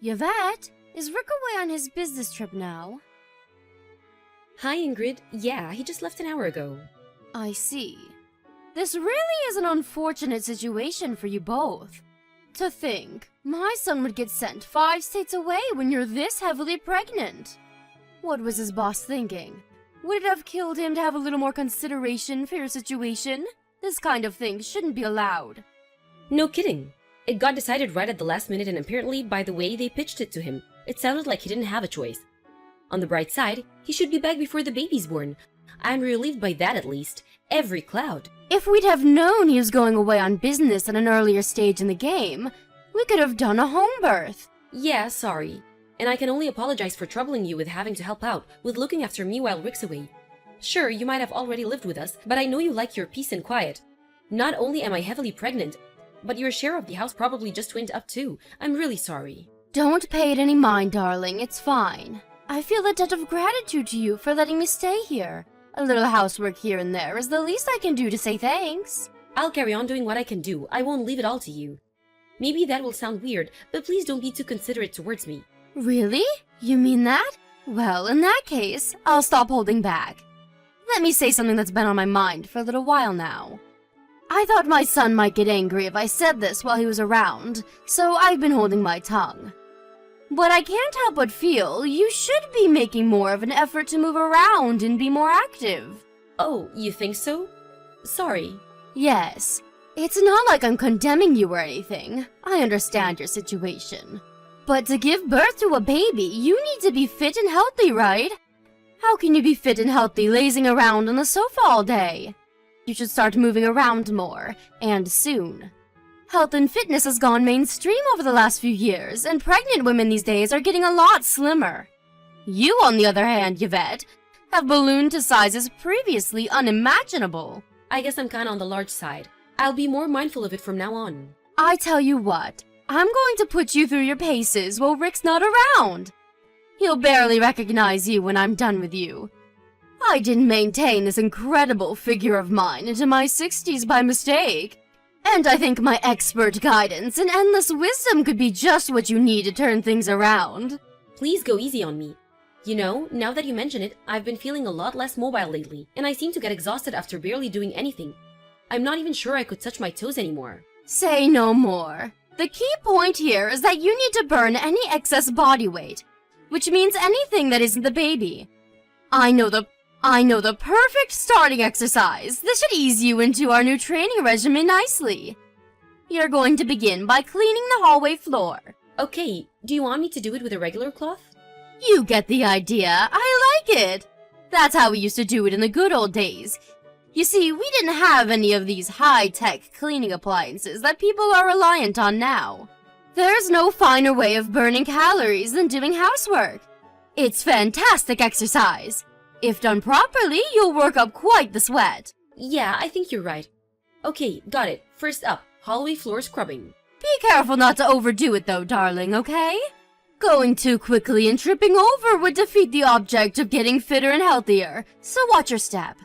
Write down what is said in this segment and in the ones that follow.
Yvette, is Rick away on his business trip now? Hi, Ingrid. Yeah, he just left an hour ago. I see. This really is an unfortunate situation for you both. To think, my son would get sent 5 states away when you're this heavily pregnant. What was his boss thinking? Would it have killed him to have a little more consideration for your situation? This kind of thing shouldn't be allowed. No kidding. It got decided right at the last minute, and apparently, by the way they pitched it to him, it sounded like he didn't have a choice. On the bright side, he should be back before the baby's born. I'm relieved by that at least. Every cloud. If we'd have known he was going away on business at an earlier stage in the game, we could have done a home birth. Yeah, sorry. And I can only apologize for troubling you with having to help out with looking after me while Rick's away. Sure, you might have already lived with us, but I know you like your peace and quiet. Not only am I heavily pregnant, but your share of the house probably just went up too. I'm really sorry. Don't pay it any mind, darling. It's fine. I feel a debt of gratitude to you for letting me stay here. A little housework here and there is the least I can do to say thanks. I'll carry on doing what I can do. I won't leave it all to you. Maybe that will sound weird, but please don't be too considerate towards me. Really? You mean that? Well, in that case, I'll stop holding back. Let me say something that's been on my mind for a little while now. I thought my son might get angry if I said this while he was around, so I've been holding my tongue. But I can't help but feel you should be making more of an effort to move around and be more active. Oh, you think so? Sorry. Yes. It's not like I'm condemning you or anything. I understand your situation. But to give birth to a baby, you need to be fit and healthy, right? How can you be fit and healthy lazing around on the sofa all day? You should start moving around more, and soon. Health and fitness has gone mainstream over the last few years, and pregnant women these days are getting a lot slimmer. You, on the other hand, Yvette, have ballooned to sizes previously unimaginable. I guess I'm kinda on the large side. I'll be more mindful of it from now on. I tell you what, I'm going to put you through your paces while Rick's not around. He'll barely recognize you when I'm done with you. I didn't maintain this incredible figure of mine into my 60s by mistake. And I think my expert guidance and endless wisdom could be just what you need to turn things around. Please go easy on me. You know, now that you mention it, I've been feeling a lot less mobile lately, and I seem to get exhausted after barely doing anything. I'm not even sure I could touch my toes anymore. Say no more. The key point here is that you need to burn any excess body weight, which means anything that isn't the baby. I know the perfect starting exercise. This should ease you into our new training regimen nicely. You're going to begin by cleaning the hallway floor. Okay, do you want me to do it with a regular cloth? You get the idea. I like it. That's how we used to do it in the good old days. You see, we didn't have any of these high-tech cleaning appliances that people are reliant on now. There's no finer way of burning calories than doing housework. It's fantastic exercise. If done properly, you'll work up quite the sweat. Yeah, I think you're right. Okay, got it. First up, hallway floor scrubbing. Be careful not to overdo it though, darling, okay? Going too quickly and tripping over would defeat the object of getting fitter and healthier, so watch your step.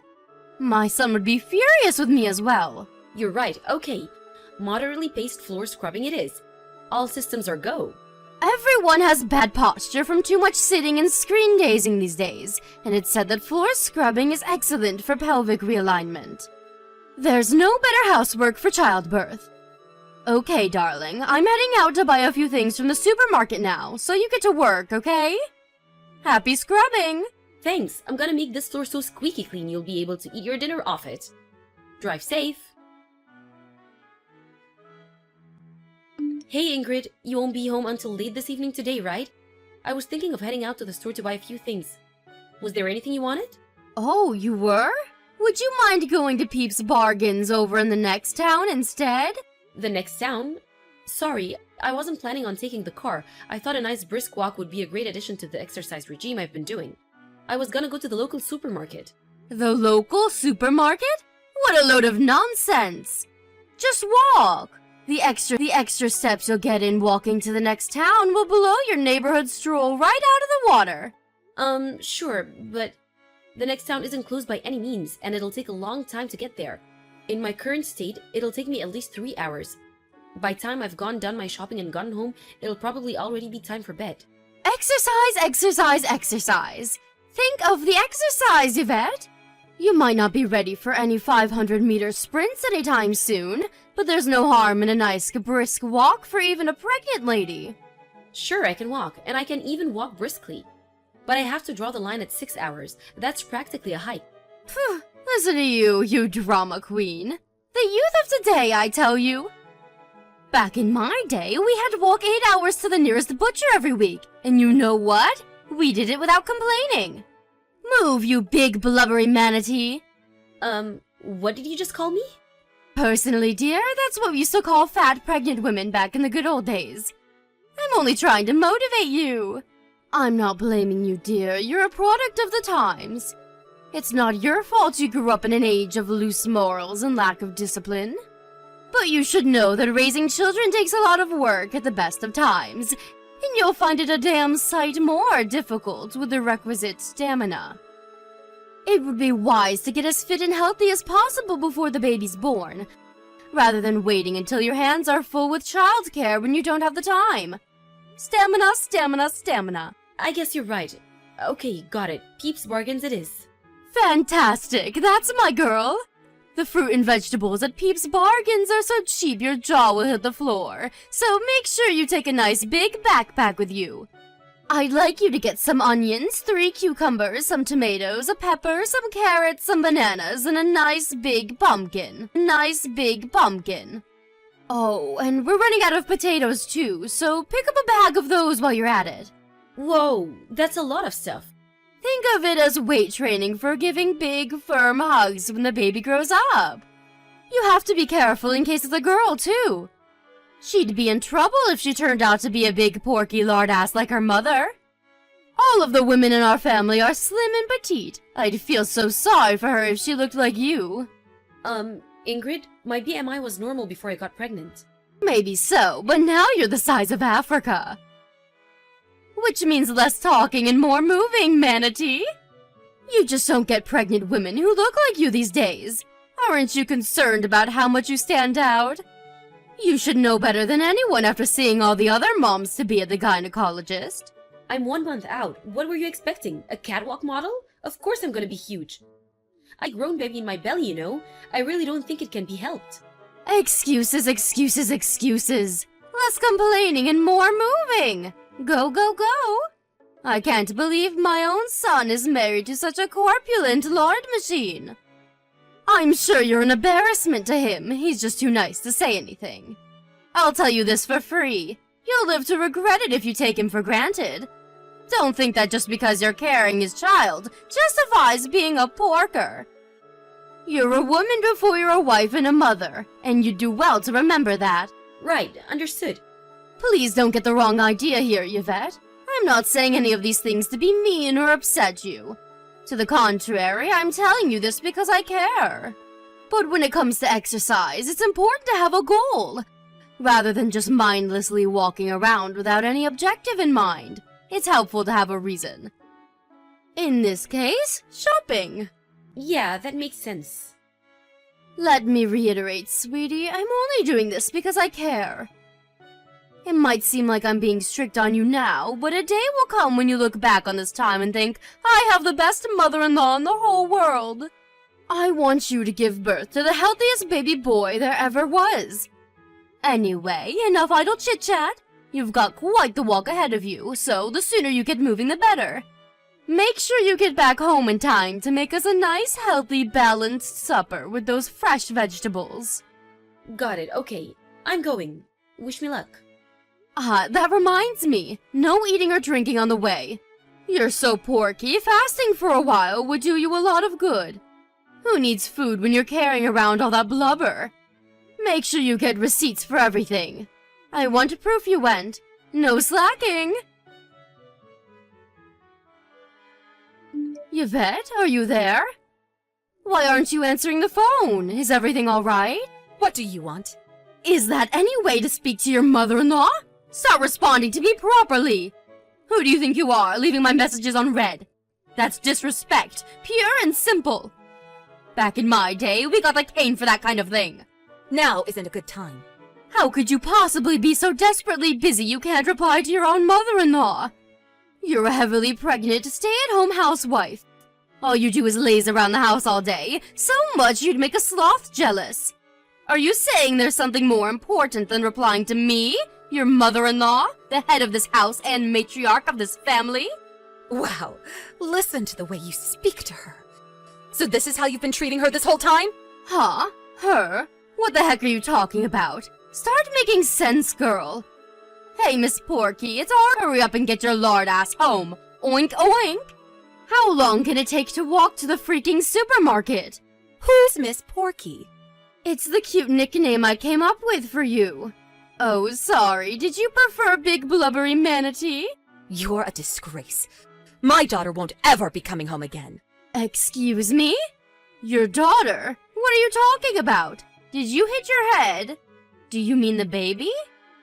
My son would be furious with me as well. You're right, okay. Moderately paced floor scrubbing it is. All systems are go. Everyone has bad posture from too much sitting and screen gazing these days, and it's said that floor scrubbing is excellent for pelvic realignment. There's no better housework for childbirth. Okay, darling, I'm heading out to buy a few things from the supermarket now, so you get to work, okay? Happy scrubbing! Thanks, I'm gonna make this floor so squeaky clean you'll be able to eat your dinner off it. Drive safe. Hey Ingrid, you won't be home until late this evening today, right? I was thinking of heading out to the store to buy a few things. Was there anything you wanted? Oh, you were? Would you mind going to Peeps Bargains over in the next town instead? The next town? Sorry, I wasn't planning on taking the car. I thought a nice brisk walk would be a great addition to the exercise regime I've been doing. I was gonna go to the local supermarket. The local supermarket? What a load of nonsense! Just walk! The extra steps you'll get in walking to the next town will blow your neighborhood stroll right out of the water. Sure, but the next town isn't close by any means, and it'll take a long time to get there. In my current state, it'll take me at least 3 hours. By the time I've done my shopping and gotten home, it'll probably already be time for bed. Exercise, exercise, exercise. Think of the exercise, Yvette. You might not be ready for any 500-meter sprints anytime soon, but there's no harm in a nice brisk walk for even a pregnant lady. Sure, I can walk, and I can even walk briskly. But I have to draw the line at 6 hours. That's practically a hike. Phew, listen to you, you drama queen. The youth of today, I tell you. Back in my day, we had to walk 8 hours to the nearest butcher every week, and you know what? We did it without complaining. Move, you big blubbery manatee. What did you just call me? Personally, dear, that's what we used to call fat pregnant women back in the good old days. I'm only trying to motivate you. I'm not blaming you, dear. You're a product of the times. It's not your fault you grew up in an age of loose morals and lack of discipline. But you should know that raising children takes a lot of work at the best of times, and you'll find it a damn sight more difficult with the requisite stamina. It would be wise to get as fit and healthy as possible before the baby's born, rather than waiting until your hands are full with childcare when you don't have the time. Stamina, stamina, stamina. I guess you're right. Okay, got it. Peeps Bargains it is. Fantastic! That's my girl! The fruit and vegetables at Peeps Bargains are so cheap your jaw will hit the floor, so make sure you take a nice big backpack with you. I'd like you to get some onions, 3 cucumbers, some tomatoes, a pepper, some carrots, some bananas, and a nice big pumpkin. Nice big pumpkin. Oh, and we're running out of potatoes too, so pick up a bag of those while you're at it. Whoa, that's a lot of stuff. Think of it as weight training for giving big, firm hugs when the baby grows up. You have to be careful in case it's a girl, too. She'd be in trouble if she turned out to be a big, porky lard ass like her mother. All of the women in our family are slim and petite. I'd feel so sorry for her if she looked like you. Ingrid, my BMI was normal before I got pregnant. Maybe so, but now you're the size of Africa. Which means less talking and more moving, manatee. You just don't get pregnant women who look like you these days. Aren't you concerned about how much you stand out? You should know better than anyone after seeing all the other moms-to-be at the gynecologist. I'm 1 month out. What were you expecting? A catwalk model? Of course I'm gonna be huge. I grown baby in my belly, you know. I really don't think it can be helped. Excuses, excuses, excuses. Less complaining and more moving. Go, go, go. I can't believe my own son is married to such a corpulent lard machine. I'm sure you're an embarrassment to him. He's just too nice to say anything. I'll tell you this for free. You'll live to regret it if you take him for granted. Don't think that just because you're carrying his child justifies being a porker. You're a woman before you're a wife and a mother, and you'd do well to remember that. Right, understood. Please don't get the wrong idea here, Yvette. I'm not saying any of these things to be mean or upset you. To the contrary, I'm telling you this because I care. But when it comes to exercise, it's important to have a goal, rather than just mindlessly walking around without any objective in mind. It's helpful to have a reason. In this case, shopping. Yeah, that makes sense. Let me reiterate, sweetie, I'm only doing this because I care. It might seem like I'm being strict on you now, but a day will come when you look back on this time and think, I have the best mother-in-law in the whole world. I want you to give birth to the healthiest baby boy there ever was. Anyway, enough idle chit-chat. You've got quite the walk ahead of you, so the sooner you get moving the better. Make sure you get back home in time to make us a nice, healthy, balanced supper with those fresh vegetables. Got it, okay. I'm going. Wish me luck. That reminds me. No eating or drinking on the way. You're so porky, fasting for a while would do you a lot of good. Who needs food when you're carrying around all that blubber? Make sure you get receipts for everything. I want proof you went. No slacking. Yvette, are you there? Why aren't you answering the phone? Is everything all right? What do you want? Is that any way to speak to your mother-in-law? Start responding to me properly. Who do you think you are, leaving my messages unread? That's disrespect, pure and simple. Back in my day, we got the cane for that kind of thing. Now isn't a good time. How could you possibly be so desperately busy you can't reply to your own mother-in-law? You're a heavily pregnant, stay-at-home housewife. All you do is laze around the house all day, so much you'd make a sloth jealous. Are you saying there's something more important than replying to me, your mother-in-law, the head of this house and matriarch of this family? Wow, listen to the way you speak to her. So this is how you've been treating her this whole time? Huh? Her? What the heck are you talking about? Start making sense, girl. Hey, Miss Porky, it's all hurry up and get your lard ass home. Oink oink. How long can it take to walk to the freaking supermarket? Who's Miss Porky? It's the cute nickname I came up with for you. Oh, sorry, did you prefer Big Blubbery Manatee? You're a disgrace. My daughter won't ever be coming home again. Excuse me? Your daughter? What are you talking about? Did you hit your head? Do you mean the baby?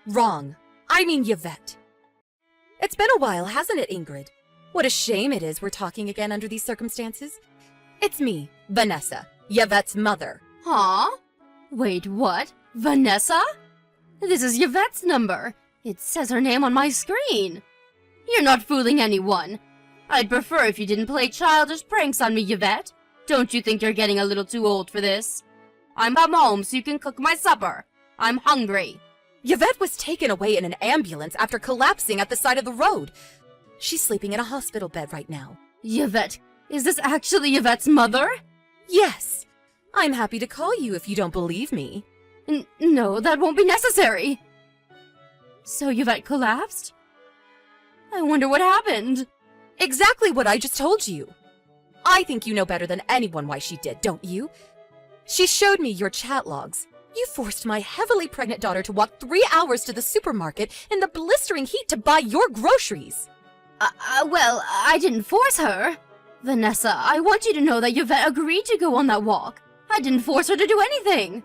Wrong. I mean Yvette. It's been a while, hasn't it, Ingrid? What a shame it is we're talking again under these circumstances. It's me, Vanessa, Yvette's mother. Huh? Wait, what? Vanessa? This is Yvette's number. It says her name on my screen. You're not fooling anyone. I'd prefer if you didn't play childish pranks on me, Yvette. Don't you think you're getting a little too old for this? I'm home so you can cook my supper. I'm hungry. Yvette was taken away in an ambulance after collapsing at the side of the road. She's sleeping in a hospital bed right now. Yvette, is this actually Yvette's mother? Yes. I'm happy to call you if you don't believe me. No, that won't be necessary. So Yvette collapsed? I wonder what happened. Exactly what I just told you. I think you know better than anyone why she did, don't you? She showed me your chat logs. You forced my heavily pregnant daughter to walk 3 hours to the supermarket in the blistering heat to buy your groceries. Well, I didn't force her. Vanessa, I want you to know that Yvette agreed to go on that walk. I didn't force her to do anything.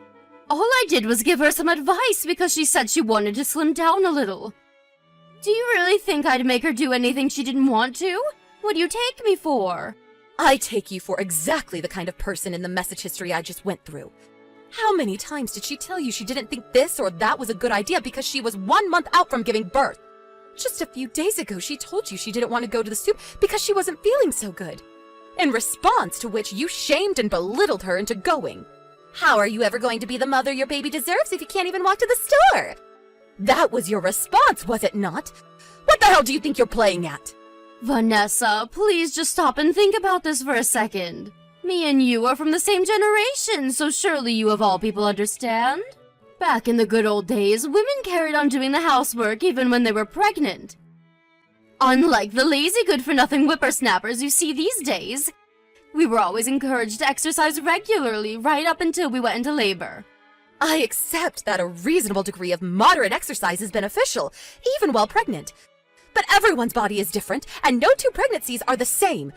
All I did was give her some advice because she said she wanted to slim down a little. Do you really think I'd make her do anything she didn't want to? What do you take me for? I take you for exactly the kind of person in the message history I just went through. How many times did she tell you she didn't think this or that was a good idea because she was 1 month out from giving birth? Just a few days ago, she told you she didn't want to go to the soup because she wasn't feeling so good. In response to which you shamed and belittled her into going. How are you ever going to be the mother your baby deserves if you can't even walk to the store? That was your response, was it not? What the hell do you think you're playing at? Vanessa, please just stop and think about this for a second. Me and you are from the same generation, so surely you of all people understand. Back in the good old days, women carried on doing the housework even when they were pregnant. Unlike the lazy good-for-nothing whippersnappers you see these days, we were always encouraged to exercise regularly right up until we went into labor. I accept that a reasonable degree of moderate exercise is beneficial, even while pregnant. But everyone's body is different, and no two pregnancies are the same.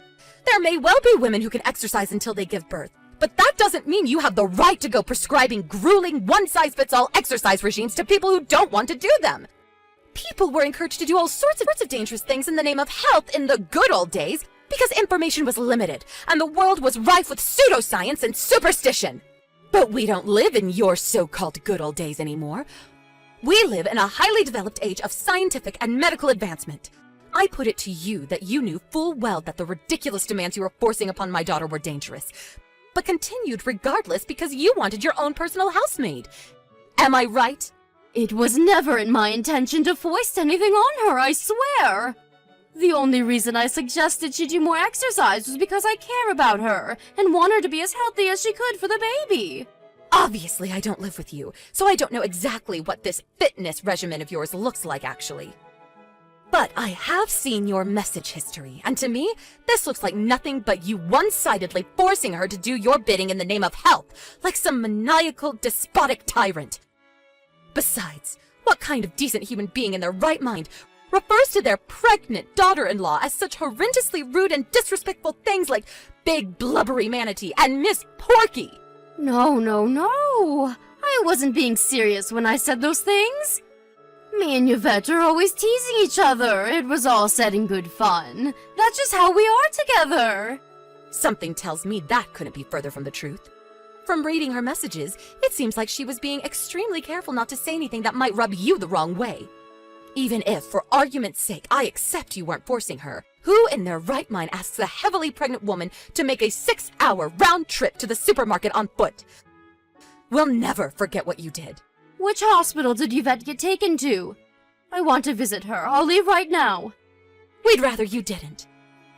There may well be women who can exercise until they give birth, but that doesn't mean you have the right to go prescribing grueling, one-size-fits-all exercise regimes to people who don't want to do them. People were encouraged to do all sorts of dangerous things in the name of health in the good old days because information was limited, and the world was rife with pseudoscience and superstition. But we don't live in your so-called good old days anymore. We live in a highly developed age of scientific and medical advancement. I put it to you that you knew full well that the ridiculous demands you were forcing upon my daughter were dangerous, but continued regardless because you wanted your own personal housemaid. Am I right? It was never in my intention to foist anything on her, I swear. The only reason I suggested she do more exercise was because I care about her and want her to be as healthy as she could for the baby. Obviously, I don't live with you, so I don't know exactly what this fitness regimen of yours looks like, actually. But I have seen your message history, and to me, this looks like nothing but you one-sidedly forcing her to do your bidding in the name of health, like some maniacal, despotic tyrant. Besides, what kind of decent human being in their right mind refers to their pregnant daughter-in-law as such horrendously rude and disrespectful things like Big Blubbery Manatee and Miss Porky? No. I wasn't being serious when I said those things. Me and Yvette are always teasing each other. It was all said in good fun. That's just how we are together. Something tells me that couldn't be further from the truth. From reading her messages, it seems like she was being extremely careful not to say anything that might rub you the wrong way. Even if, for argument's sake, I accept you weren't forcing her, who in their right mind asks a heavily pregnant woman to make a 6-hour round trip to the supermarket on foot? We'll never forget what you did. Which hospital did Yvette get taken to? I want to visit her. I'll leave right now. We'd rather you didn't.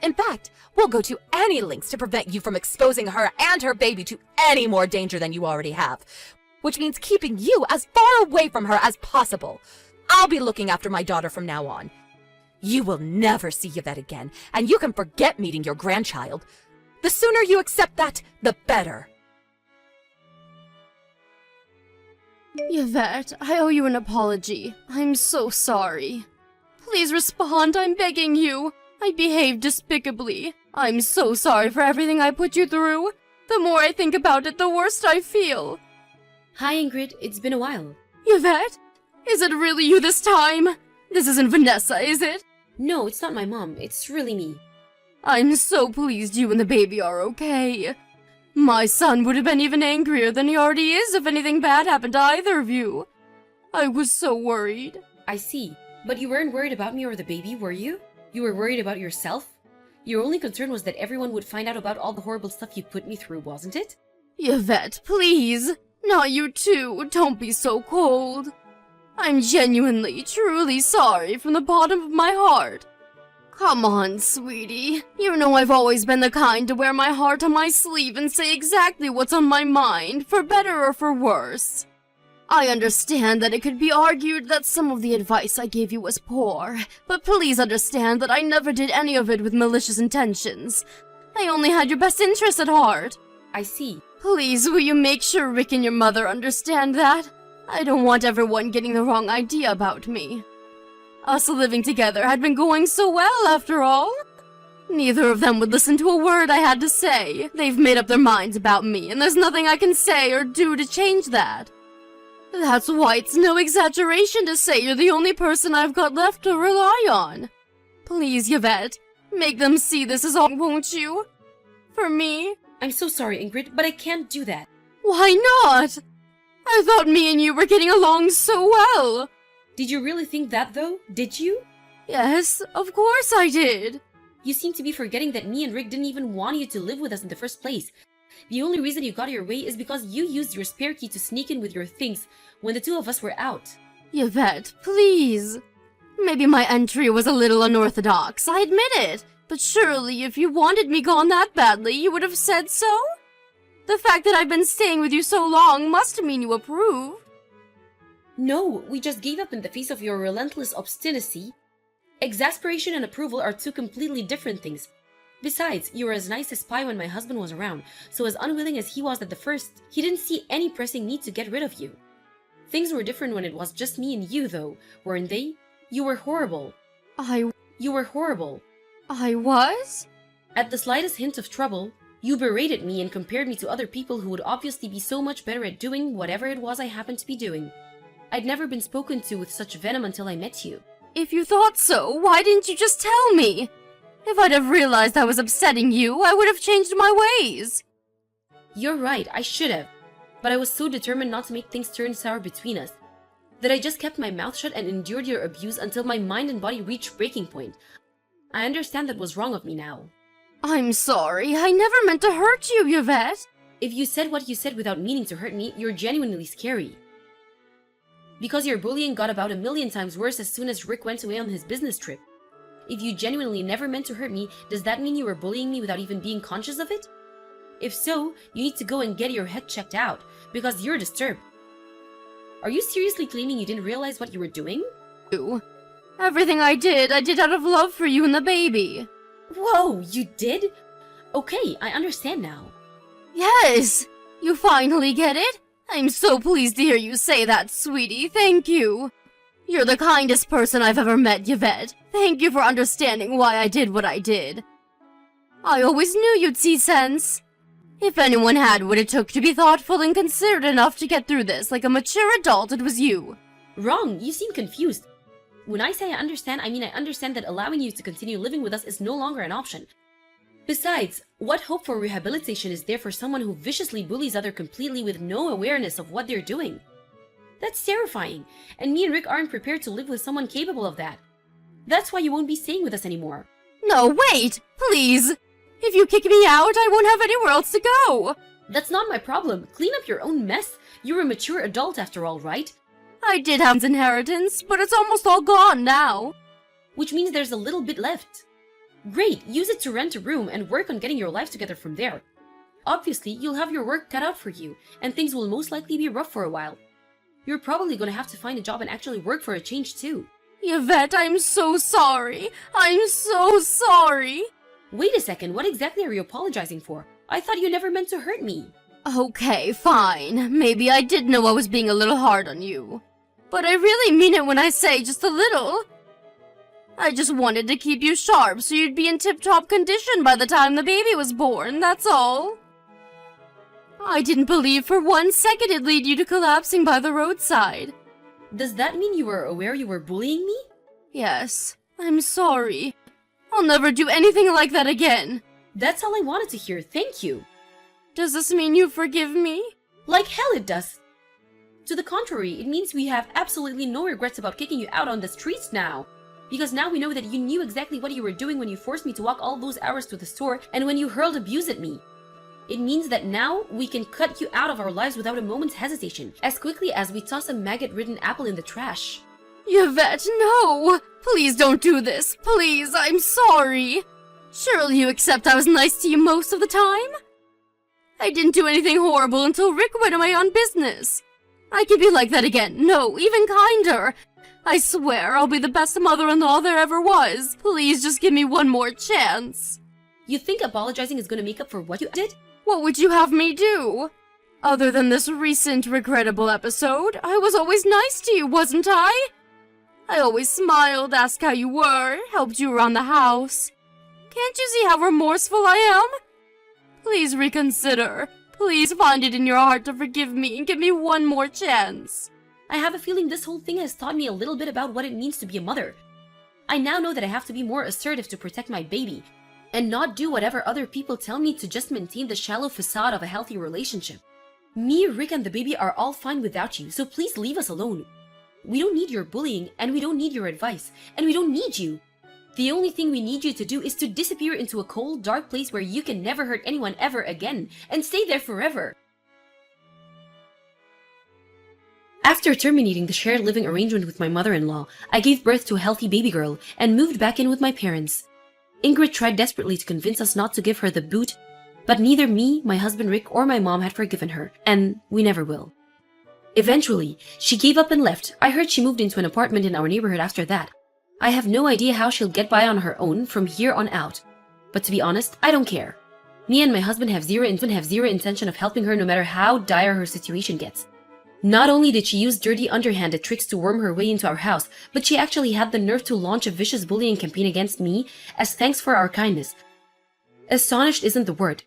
In fact, we'll go to any lengths to prevent you from exposing her and her baby to any more danger than you already have, which means keeping you as far away from her as possible. I'll be looking after my daughter from now on. You will never see Yvette again, and you can forget meeting your grandchild. The sooner you accept that, the better. Yvette, I owe you an apology. I'm so sorry. Please respond, I'm begging you. I behaved despicably. I'm so sorry for everything I put you through. The more I think about it, the worse I feel. Hi, Ingrid. It's been a while. Yvette? Is it really you this time? This isn't Vanessa, is it? No, it's not my mom. It's really me. I'm so pleased you and the baby are okay. My son would have been even angrier than he already is if anything bad happened to either of you. I was so worried. I see. But you weren't worried about me or the baby, were you? You were worried about yourself? Your only concern was that everyone would find out about all the horrible stuff you put me through, wasn't it? Yvette, please. Not you too. Don't be so cold. I'm genuinely, truly sorry from the bottom of my heart. Come on, sweetie. You know I've always been the kind to wear my heart on my sleeve and say exactly what's on my mind, for better or for worse. I understand that it could be argued that some of the advice I gave you was poor, but please understand that I never did any of it with malicious intentions. I only had your best interest at heart. I see. Please, will you make sure Rick and your mother understand that? I don't want everyone getting the wrong idea about me. Us living together had been going so well, after all. Neither of them would listen to a word I had to say. They've made up their minds about me, and there's nothing I can say or do to change that. That's why it's no exaggeration to say you're the only person I've got left to rely on. Please, Yvette, make them see this is all, won't you? For me? I'm so sorry, Ingrid, but I can't do that. Why not? I thought me and you were getting along so well. Did you really think that, though? Did you? Yes, of course I did. You seem to be forgetting that me and Rick didn't even want you to live with us in the first place. The only reason you got your way is because you used your spare key to sneak in with your things when the two of us were out. Yvette, please. Maybe my entry was a little unorthodox, I admit it. But surely if you wanted me gone that badly, you would have said so? The fact that I've been staying with you so long must mean you approve. No, we just gave up in the face of your relentless obstinacy. Exasperation and approval are two completely different things. Besides, you were as nice as pie when my husband was around, so as unwilling as he was at the first, he didn't see any pressing need to get rid of you. Things were different when it was just me and you, though, weren't they? You were horrible. You were horrible. I was? At the slightest hint of trouble, you berated me and compared me to other people who would obviously be so much better at doing whatever it was I happened to be doing. I'd never been spoken to with such venom until I met you. If you thought so, why didn't you just tell me? If I'd have realized I was upsetting you, I would have changed my ways. You're right, I should have. But I was so determined not to make things turn sour between us that I just kept my mouth shut and endured your abuse until my mind and body reached breaking point. I understand that was wrong of me now. I'm sorry, I never meant to hurt you, Yvette. If you said what you said without meaning to hurt me, you're genuinely scary. Because your bullying got about 1,000,000 times worse as soon as Rick went away on his business trip. If you genuinely never meant to hurt me, does that mean you were bullying me without even being conscious of it? If so, you need to go and get your head checked out, because you're disturbed. Are you seriously claiming you didn't realize what you were doing? Everything I did out of love for you and the baby. Whoa, you did? Okay, I understand now. Yes! You finally get it? I'm so pleased to hear you say that, sweetie. Thank you. You're the kindest person I've ever met, Yvette. Thank you for understanding why I did what I did. I always knew you'd see sense. If anyone had what it took to be thoughtful and considerate enough to get through this like a mature adult, it was you. Wrong, you seem confused. When I say I understand, I mean I understand that allowing you to continue living with us is no longer an option. Besides, what hope for rehabilitation is there for someone who viciously bullies others completely with no awareness of what they're doing? That's terrifying, and me and Rick aren't prepared to live with someone capable of that. That's why you won't be staying with us anymore. No, wait! Please! If you kick me out, I won't have anywhere else to go! That's not my problem. Clean up your own mess. You're a mature adult after all, right? I did have an inheritance, but it's almost all gone now. Which means there's a little bit left. Great, use it to rent a room and work on getting your life together from there. Obviously, you'll have your work cut out for you, and things will most likely be rough for a while. You're probably gonna have to find a job and actually work for a change too. Yvette, I'm so sorry. I'm so sorry. Wait a second, what exactly are you apologizing for? I thought you never meant to hurt me. Okay, fine. Maybe I did know I was being a little hard on you. But I really mean it when I say just a little. I just wanted to keep you sharp so you'd be in tip-top condition by the time the baby was born, that's all. I didn't believe for 1 second it'd lead you to collapsing by the roadside. Does that mean you were aware you were bullying me? Yes, I'm sorry. I'll never do anything like that again. That's all I wanted to hear, thank you. Does this mean you forgive me? Like hell it does. To the contrary, it means we have absolutely no regrets about kicking you out on the streets now. Because now we know that you knew exactly what you were doing when you forced me to walk all those hours to the store and when you hurled abuse at me. It means that now we can cut you out of our lives without a moment's hesitation, as quickly as we toss a maggot-ridden apple in the trash. Yvette, no! Please don't do this. Please, I'm sorry. Surely you accept I was nice to you most of the time? I didn't do anything horrible until Rick went away on business. I can be like that again. No, even kinder. I swear I'll be the best mother-in-law there ever was. Please just give me one more chance. You think apologizing is gonna make up for what you did? What would you have me do? Other than this recent regrettable episode, I was always nice to you, wasn't I? I always smiled, asked how you were, helped you around the house. Can't you see how remorseful I am? Please reconsider. Please find it in your heart to forgive me and give me one more chance. I have a feeling this whole thing has taught me a little bit about what it means to be a mother. I now know that I have to be more assertive to protect my baby, and not do whatever other people tell me to just maintain the shallow facade of a healthy relationship. Me, Rick, and the baby are all fine without you, so please leave us alone. We don't need your bullying, and we don't need your advice, and we don't need you. The only thing we need you to do is to disappear into a cold, dark place where you can never hurt anyone ever again, and stay there forever. After terminating the shared living arrangement with my mother-in-law, I gave birth to a healthy baby girl and moved back in with my parents. Ingrid tried desperately to convince us not to give her the boot, but neither me, my husband Rick, or my mom had forgiven her, and we never will. Eventually, she gave up and left. I heard she moved into an apartment in our neighborhood after that. I have no idea how she'll get by on her own from here on out. But to be honest, I don't care. Me and my husband have zero intention of helping her no matter how dire her situation gets. Not only did she use dirty underhanded tricks to worm her way into our house, but she actually had the nerve to launch a vicious bullying campaign against me as thanks for our kindness. Astonished isn't the word.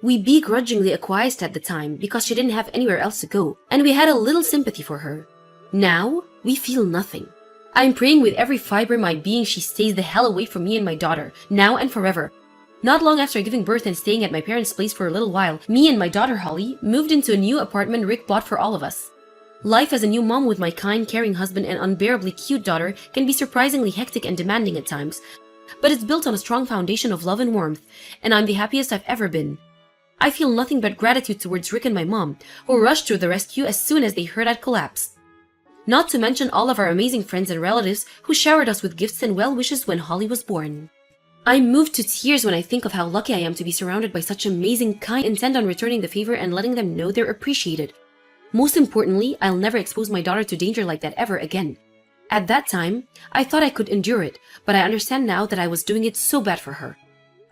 We begrudgingly acquiesced at the time because she didn't have anywhere else to go, and we had a little sympathy for her. Now, we feel nothing. I'm praying with every fiber of my being she stays the hell away from me and my daughter, now and forever. Not long after giving birth and staying at my parents' place for a little while, me and my daughter Holly moved into a new apartment Rick bought for all of us. Life as a new mom with my kind, caring husband and unbearably cute daughter can be surprisingly hectic and demanding at times, but it's built on a strong foundation of love and warmth, and I'm the happiest I've ever been. I feel nothing but gratitude towards Rick and my mom, who rushed to the rescue as soon as they heard I'd collapsed. Not to mention all of our amazing friends and relatives who showered us with gifts and well wishes when Holly was born. I'm moved to tears when I think of how lucky I am to be surrounded by such amazing, kind, intent on returning the favor and letting them know they're appreciated. Most importantly, I'll never expose my daughter to danger like that ever again. At that time, I thought I could endure it, but I understand now that I was doing it so bad for her.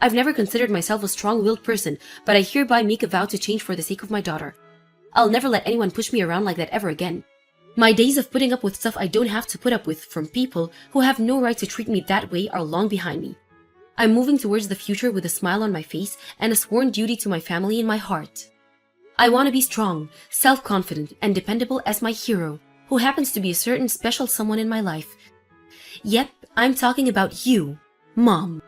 I've never considered myself a strong-willed person, but I hereby make a vow to change for the sake of my daughter. I'll never let anyone push me around like that ever again. My days of putting up with stuff I don't have to put up with from people who have no right to treat me that way are long behind me. I'm moving towards the future with a smile on my face and a sworn duty to my family in my heart. I want to be strong, self-confident, and dependable as my hero, who happens to be a certain special someone in my life. Yep, I'm talking about you, Mom.